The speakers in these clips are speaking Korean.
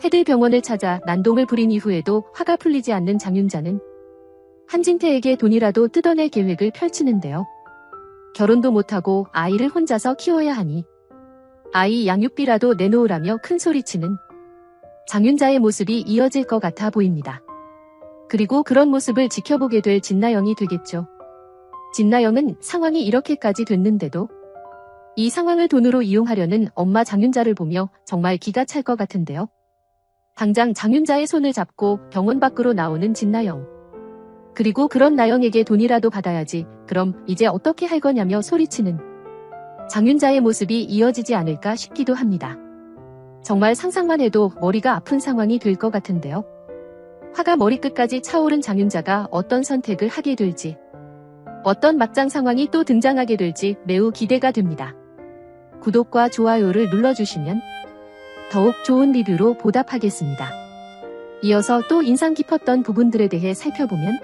해들병원을 찾아 난동을 부린 이후에도 화가 풀리지 않는 장윤자는 한진태에게 돈이라도 뜯어낼 계획을 펼치는데요. 결혼도 못하고 아이를 혼자서 키워야 하니 아이 양육비라도 내놓으라며 큰소리치는 장윤자의 모습이 이어질 것 같아 보입니다. 그리고 그런 모습을 지켜보게 될 진나영이 되겠죠. 진나영은 상황이 이렇게까지 됐는데도 이 상황을 돈으로 이용하려는 엄마 장윤자를 보며 정말 기가 찰 것 같은데요. 당장 장윤자의 손을 잡고 병원 밖으로 나오는 진나영. 그리고 그런 나영에게 돈이라도 받아야지, 그럼 이제 어떻게 할 거냐며 소리치는 장윤자의 모습이 이어지지 않을까 싶기도 합니다. 정말 상상만 해도 머리가 아픈 상황이 될 것 같은데요. 화가 머리끝까지 차오른 장윤자가 어떤 선택을 하게 될지, 어떤 막장 상황이 또 등장하게 될지 매우 기대가 됩니다. 구독과 좋아요를 눌러주시면 더욱 좋은 리뷰로 보답하겠습니다. 이어서 또 인상 깊었던 부분들에 대해 살펴보면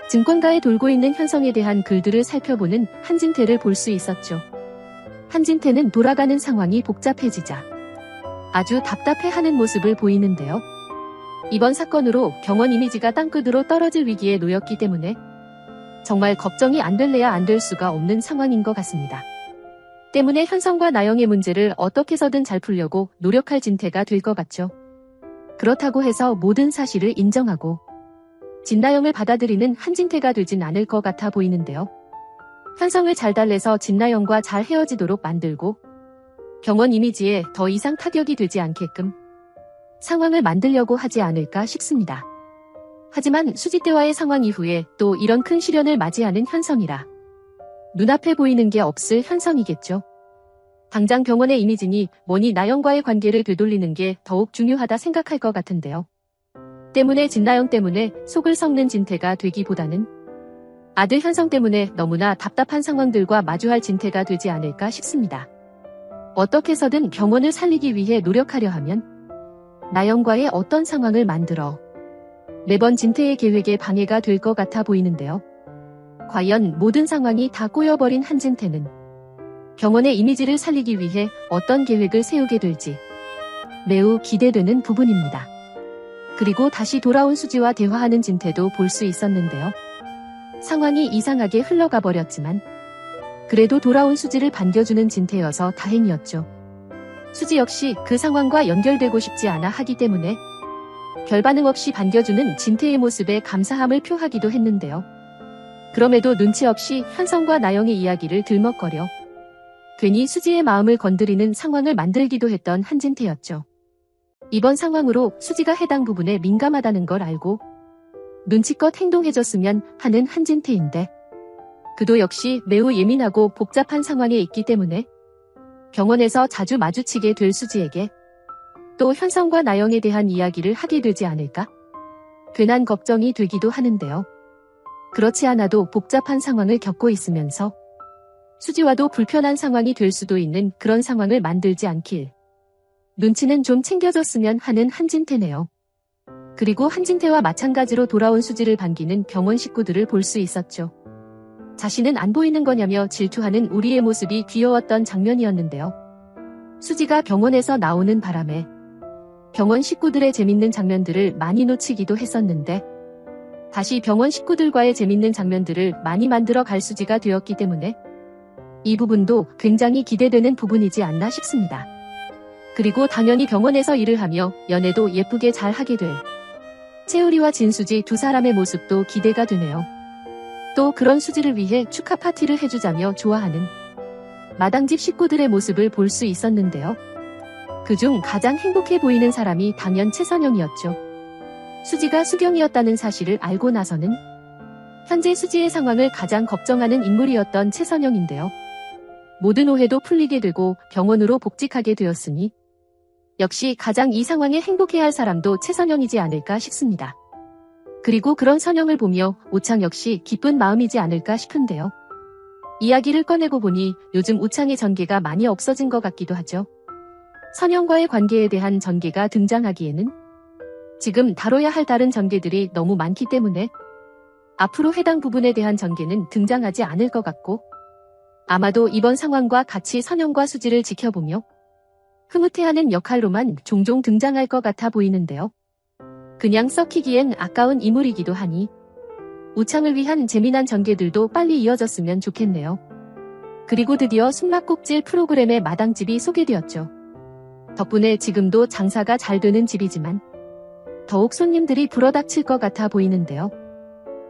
증권가에 돌고 있는 현성에 대한 글들을 살펴보는 한진태를 볼 수 있었죠. 한진태는 돌아가는 상황이 복잡해지자 아주 답답해하는 모습을 보이는데요. 이번 사건으로 병원 이미지가 땅끝으로 떨어질 위기에 놓였기 때문에 정말 걱정이 안 될래야 안 될 수가 없는 상황인 것 같습니다. 때문에 현성과 나영의 문제를 어떻게 해서든 잘 풀려고 노력할 진태가 될 것 같죠. 그렇다고 해서 모든 사실을 인정하고 진나영을 받아들이는 한진태가 되진 않을 것 같아 보이는데요. 현성을 잘 달래서 진나영과 잘 헤어지도록 만들고 병원 이미지에 더 이상 타격이 되지 않게끔 상황을 만들려고 하지 않을까 싶습니다. 하지만 수지태와의 상황 이후에 또 이런 큰 시련을 맞이하는 현성이라 눈앞에 보이는 게 없을 현성이겠죠. 당장 병원의 이미지니 뭐니 나영과의 관계를 되돌리는 게 더욱 중요하다 생각할 것 같은데요. 때문에 진나영 때문에 속을 썩는 진태가 되기보다는 아들 현성 때문에 너무나 답답한 상황들과 마주할 진태가 되지 않을까 싶습니다. 어떻게 해서든 병원을 살리기 위해 노력하려 하면 나영과의 어떤 상황을 만들어 매번 진태의 계획에 방해가 될 것 같아 보이는데요. 과연 모든 상황이 다 꼬여버린 한진태는 병원의 이미지를 살리기 위해 어떤 계획을 세우게 될지 매우 기대되는 부분입니다. 그리고 다시 돌아온 수지와 대화하는 진태도 볼 수 있었는데요. 상황이 이상하게 흘러가 버렸지만 그래도 돌아온 수지를 반겨주는 진태여서 다행이었죠. 수지 역시 그 상황과 연결되고 싶지 않아 하기 때문에 별반응 없이 반겨주는 진태의 모습에 감사함을 표하기도 했는데요. 그럼에도 눈치 없이 현성과 나영의 이야기를 들먹거려 괜히 수지의 마음을 건드리는 상황을 만들기도 했던 한진태였죠. 이번 상황으로 수지가 해당 부분에 민감하다는 걸 알고 눈치껏 행동해줬으면 하는 한진태인데 그도 역시 매우 예민하고 복잡한 상황에 있기 때문에 병원에서 자주 마주치게 될 수지에게 또 현성과 나영에 대한 이야기를 하게 되지 않을까? 괜한 걱정이 되기도 하는데요. 그렇지 않아도 복잡한 상황을 겪고 있으면서 수지와도 불편한 상황이 될 수도 있는 그런 상황을 만들지 않길 눈치는 좀 챙겨줬으면 하는 한진태네요. 그리고 한진태와 마찬가지로 돌아온 수지를 반기는 병원 식구들을 볼 수 있었죠. 자신은 안 보이는 거냐며 질투하는 우리의 모습이 귀여웠던 장면이었는데요. 수지가 병원에서 나오는 바람에 병원 식구들의 재밌는 장면들을 많이 놓치기도 했었는데 다시 병원 식구들과의 재밌는 장면들을 많이 만들어 갈 수지가 되었기 때문에 이 부분도 굉장히 기대되는 부분이지 않나 싶습니다. 그리고 당연히 병원에서 일을 하며 연애도 예쁘게 잘 하게 될 채우리와 진수지 두 사람의 모습도 기대가 되네요. 또 그런 수지를 위해 축하 파티를 해주자며 좋아하는 마당집 식구들의 모습을 볼 수 있었는데요. 그중 가장 행복해 보이는 사람이 당연 최선영이었죠. 수지가 수경이었다는 사실을 알고 나서는 현재 수지의 상황을 가장 걱정하는 인물이었던 최선영인데요. 모든 오해도 풀리게 되고 병원으로 복직하게 되었으니 역시 가장 이 상황에 행복해할 사람도 최선영이지 않을까 싶습니다. 그리고 그런 선영을 보며 우창 역시 기쁜 마음이지 않을까 싶은데요. 이야기를 꺼내고 보니 요즘 우창의 전개가 많이 없어진 것 같기도 하죠. 선영과의 관계에 대한 전개가 등장하기에는 지금 다뤄야 할 다른 전개들이 너무 많기 때문에 앞으로 해당 부분에 대한 전개는 등장하지 않을 것 같고 아마도 이번 상황과 같이 선영과 수지를 지켜보며 흐뭇해하는 역할로만 종종 등장할 것 같아 보이는데요. 그냥 썩히기엔 아까운 인물이기도 하니 우창을 위한 재미난 전개들도 빨리 이어졌으면 좋겠네요. 그리고 드디어 숨막꼭질 프로그램의 마당집이 소개되었죠. 덕분에 지금도 장사가 잘 되는 집이지만 더욱 손님들이 불어닥칠 것 같아 보이는데요.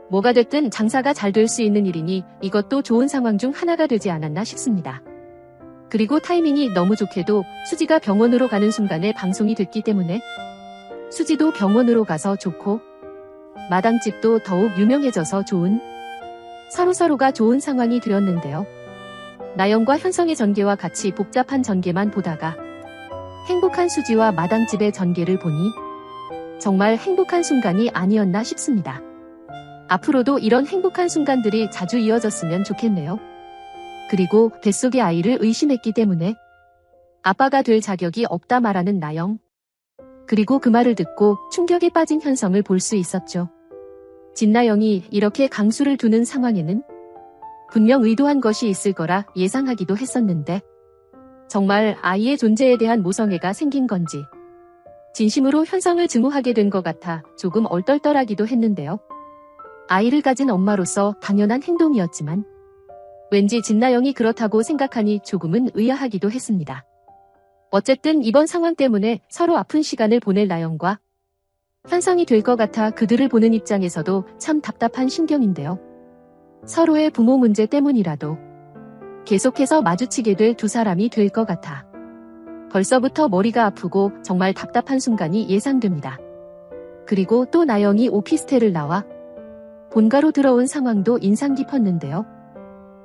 뭐가 됐든 장사가 잘 될 수 있는 일이니 이것도 좋은 상황 중 하나가 되지 않았나 싶습니다. 그리고 타이밍이 너무 좋게도 수지가 병원으로 가는 순간에 방송이 됐기 때문에 수지도 병원으로 가서 좋고 마당집도 더욱 유명해져서 좋은 서로서로가 좋은 상황이 되었는데요. 나영과 현성의 전개와 같이 복잡한 전개만 보다가 행복한 수지와 마당집의 전개를 보니 정말 행복한 순간이 아니었나 싶습니다. 앞으로도 이런 행복한 순간들이 자주 이어졌으면 좋겠네요. 그리고 뱃속의 아이를 의심했기 때문에 아빠가 될 자격이 없다 말하는 나영. 그리고 그 말을 듣고 충격에 빠진 현성을 볼 수 있었죠. 진나영이 이렇게 강수를 두는 상황에는 분명 의도한 것이 있을 거라 예상하기도 했었는데 정말 아이의 존재에 대한 모성애가 생긴 건지 진심으로 현성을 증오하게 된 것 같아 조금 얼떨떨하기도 했는데요. 아이를 가진 엄마로서 당연한 행동이었지만 왠지 진나영이 그렇다고 생각하니 조금은 의아하기도 했습니다. 어쨌든 이번 상황 때문에 서로 아픈 시간을 보낼 나영과 현성이 될 것 같아 그들을 보는 입장에서도 참 답답한 심경인데요. 서로의 부모 문제 때문이라도 계속해서 마주치게 될 두 사람이 될 것 같아 벌써부터 머리가 아프고 정말 답답한 순간이 예상됩니다. 그리고 또 나영이 오피스텔을 나와 본가로 들어온 상황도 인상 깊었는데요.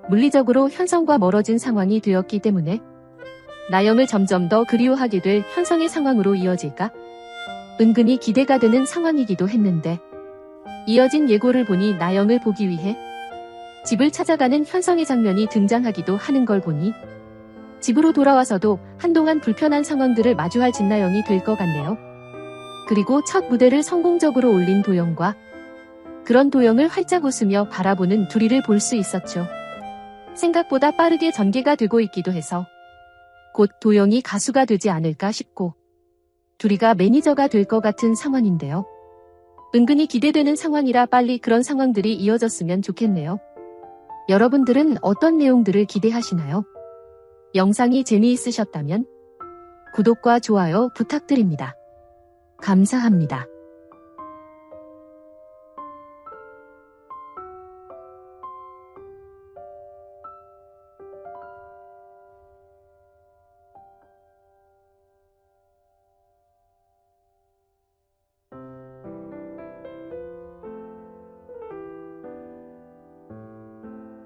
물리적으로 현성과 멀어진 상황이 되었기 때문에 나영을 점점 더 그리워하게 될 현성의 상황으로 이어질까? 은근히 기대가 되는 상황이기도 했는데 이어진 예고를 보니 나영을 보기 위해 집을 찾아가는 현성의 장면이 등장하기도 하는 걸 보니 집으로 돌아와서도 한동안 불편한 상황들을 마주할 진나영이 될 것 같네요. 그리고 첫 무대를 성공적으로 올린 도영과 그런 도영을 활짝 웃으며 바라보는 둘이를 볼 수 있었죠. 생각보다 빠르게 전개가 되고 있기도 해서 곧 도영이 가수가 되지 않을까 싶고 둘이가 매니저가 될 것 같은 상황인데요. 은근히 기대되는 상황이라 빨리 그런 상황들이 이어졌으면 좋겠네요. 여러분들은 어떤 내용들을 기대하시나요? 영상이 재미있으셨다면 구독과 좋아요 부탁드립니다. 감사합니다.